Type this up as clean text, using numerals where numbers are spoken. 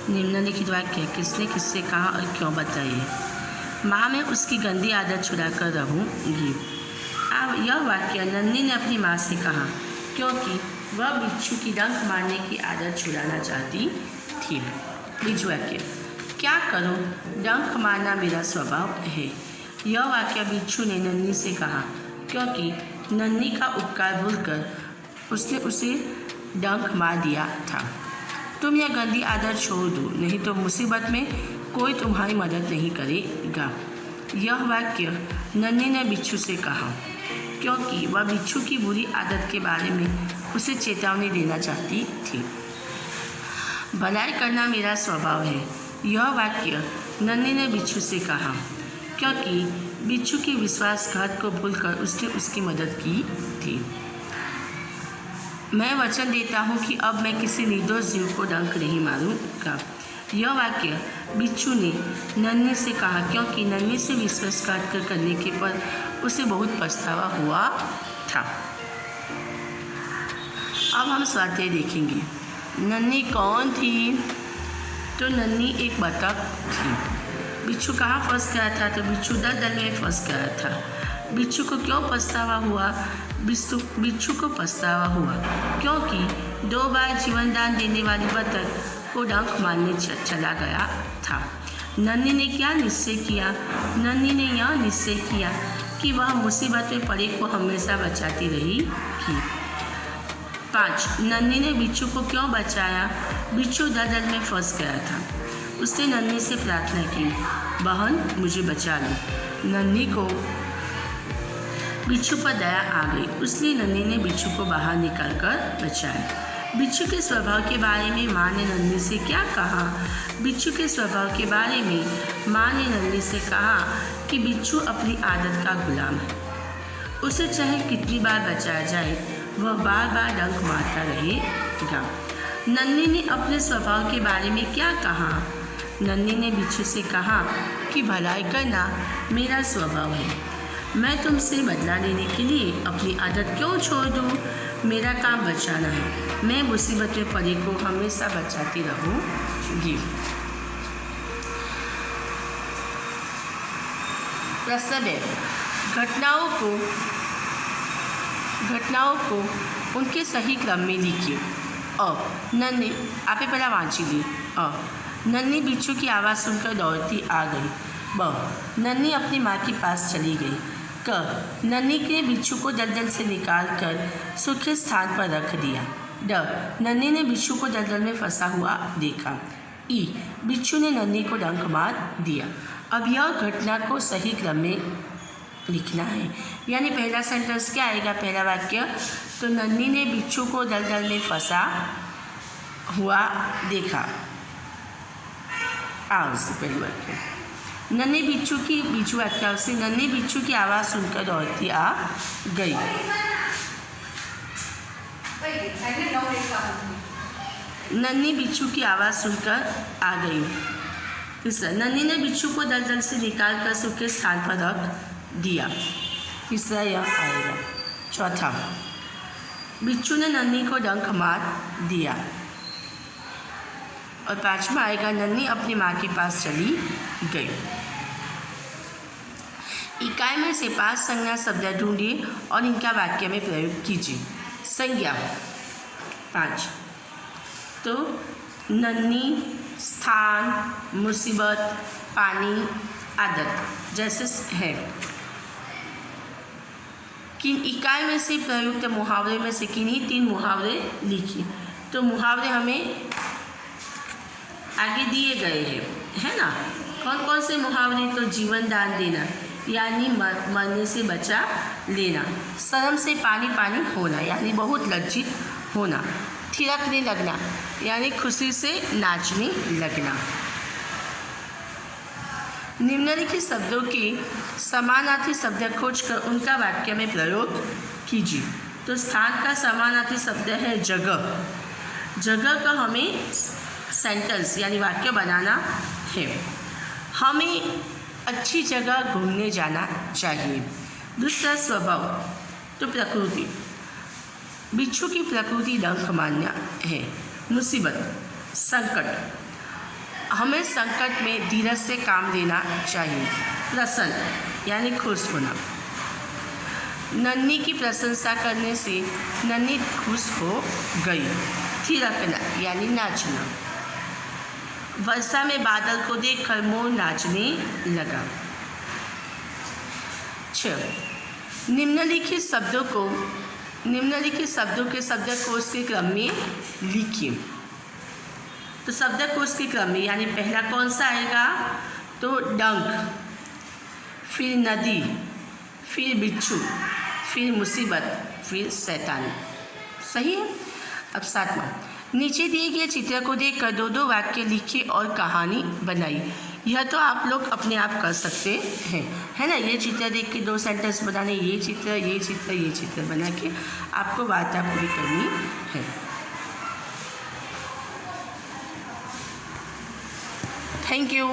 निम्नलिखित वाक्य किसने किससे कहा और क्यों बताइए। माँ मैं उसकी गंदी आदत छुड़ा कर रहूँगी। अब यह वाक्य नन्ही ने अपनी माँ से कहा क्योंकि वह बिच्छू की डंक मारने की आदत छुड़ाना चाहती थी। बीजू वाक्य क्या करूँ, डंक मारना मेरा स्वभाव है। यह वाक्य बिच्छू ने नन्ही से कहा क्योंकि नन्ही का उपकार भूलकर उसने उसे डंक मार दिया था। तुम यह गंदी आदत छोड़ दो, नहीं तो मुसीबत में कोई तुम्हारी मदद नहीं करेगा। यह वाक्य नन्ही ने बिच्छू से कहा क्योंकि वह बिच्छू की बुरी आदत के बारे में उसे चेतावनी देना चाहती थी। भलाई करना मेरा स्वभाव है। यह वाक्य नन्ही ने बिच्छू से कहा क्योंकि बिच्छू के विश्वासघात को भूलकर उसने उसकी मदद की थी। मैं वचन देता हूँ कि अब मैं किसी निर्दोष जीव को डंक नहीं मारूंगा। यह वाक्य बिच्छू ने नन्ही से कहा क्योंकि नन्ही से विश्वासघात करने के पर उसे बहुत पछतावा हुआ था। अब हम स्वाध्याय देखेंगे। नन्ही कौन थी? तो नन्ही एक बतख थी। बिच्छू कहाँ फंस गया था? तो बिच्छू दलदल में फंस गया था। बिच्छू को क्यों पछतावा हुआ? बिच्छू को पछतावा हुआ क्योंकि 2 बार जीवन दान देने वाली बतख को डंक मारने चला गया था। नन्ही ने क्या निश्चय किया? नन्ही ने यह निश्चय किया कि वह मुसीबत में पड़े को हमेशा बचाती रहेगी। 5. नन्ही ने बिच्छू को क्यों बचाया? बिच्छू दलदल में फंस गया था। उसने नन्ही से प्रार्थना की, बहन मुझे बचा लो। नन्ही को बिच्छू पर दया आ गई। उसने नन्ही ने बिच्छू को बाहर निकालकर बचाया। बिच्छू के स्वभाव के बारे में माँ ने नन्ही से क्या कहा? बिच्छू के स्वभाव के बारे में माँ ने नन्ही से कहा कि बिच्छू अपनी आदत का गुलाम है। उसे चाहे कितनी बार बचाया जाए वह बार बार डंक मारता रहेगा। नन्ही ने अपने स्वभाव के बारे में क्या कहा? नन्ही ने बिच्छू से कहा कि भलाई करना मेरा स्वभाव है। मैं तुमसे बदला लेने के लिए अपनी आदत क्यों छोड़ दूँ? मेरा काम बचाना है। मैं मुसीबत में पड़े को हमेशा बचाती रहूँगी। प्रश्न 2. घटनाओं को उनके सही क्रम में लिखिए। नन्ही आप पहला वांची ली। नन्ही बिच्छू की आवाज़ सुनकर दौड़ती आ गई। नन्ही अपनी माँ के पास चली गई। नन्ही ने बिच्छू को दलदल से निकालकर सुरक्षित स्थान पर रख दिया। नन्ही ने बिच्छू को दलदल में फंसा हुआ देखा। बिच्छू ने नन्ही को डंक मार दिया। अब यह घटना को सही क्रम में लिखना है। यानी पहला सेंटेंस क्या आएगा? पहला वाक्य तो नन्ही ने बिच्छू को दलदल में फंसा हुआ देखा। पहली वाक्य नन्ही बिच्छू वाक्य से नन्ही बिच्छू की आवाज़ सुनकर दौड़ती आ गई। नन्ही बिच्छू की आवाज़ सुनकर आ गई। तीसरा नन्ही ने बिच्छू को दलदल से निकालकर सुरक्षित स्थान पर रख दिया। तीसरा यह आएगा। चौथा बिच्छू ने नन्ही को डंक मार दिया। और 5वां आएगा नन्ही अपनी माँ के पास चली गई। इकाई में से 5 संज्ञा शब्द ढूंढिए और इनका वाक्य में प्रयोग कीजिए। संज्ञा 5 तो नन्ही, स्थान, मुसीबत, पानी, आदत जैसे है। किन इकाई में से प्रयुक्त मुहावरे में से किन्हीं 3 मुहावरे लिखिए। तो मुहावरे हमें आगे दिए गए हैं, है ना। कौन कौन से मुहावरे? तो जीवन दान देना यानी मरने से बचा लेना। शर्म से पानी पानी होना यानी बहुत लज्जित होना। थिरकने लगना यानी खुशी से नाचने लगना। निम्नलिखित शब्दों के समानार्थी शब्द खोजकर उनका वाक्य में प्रयोग कीजिए। तो स्थान का समानार्थी शब्द है जगह। जगह का हमें सेंटेंस यानी वाक्य बनाना है। हमें अच्छी जगह घूमने जाना चाहिए। दूसरा स्वभाव तो प्रकृति। बिच्छू की प्रकृति डंक मारना है। मुसीबत, संकट। हमें संकट में धीरज से काम लेना चाहिए। प्रसन्न यानी खुश होना। नन्ही की प्रशंसा करने से नन्ही खुश हो गई। थिरकना यानी नाचना। वर्षा में बादल को देखकर मोर नाचने लगा। 6 निम्नलिखित शब्दों के शब्दकोश के क्रम में लिखिए। तो शब्दकोश के क्रम में यानी पहला कौन सा आएगा, तो डंक, फिर नदी, फिर बिच्छू, फिर मुसीबत, फिर शैतान। सही है। अब 7वां, नीचे दिए गए चित्र को देखकर 2-2 वाक्य लिखिए और कहानी बनाइए। यह तो आप लोग अपने आप कर सकते हैं, है ना। ये चित्र देख के 2 सेंटेंस बनाने, ये चित्र बना के आपको वार्ता पूरी करनी है। Thank you.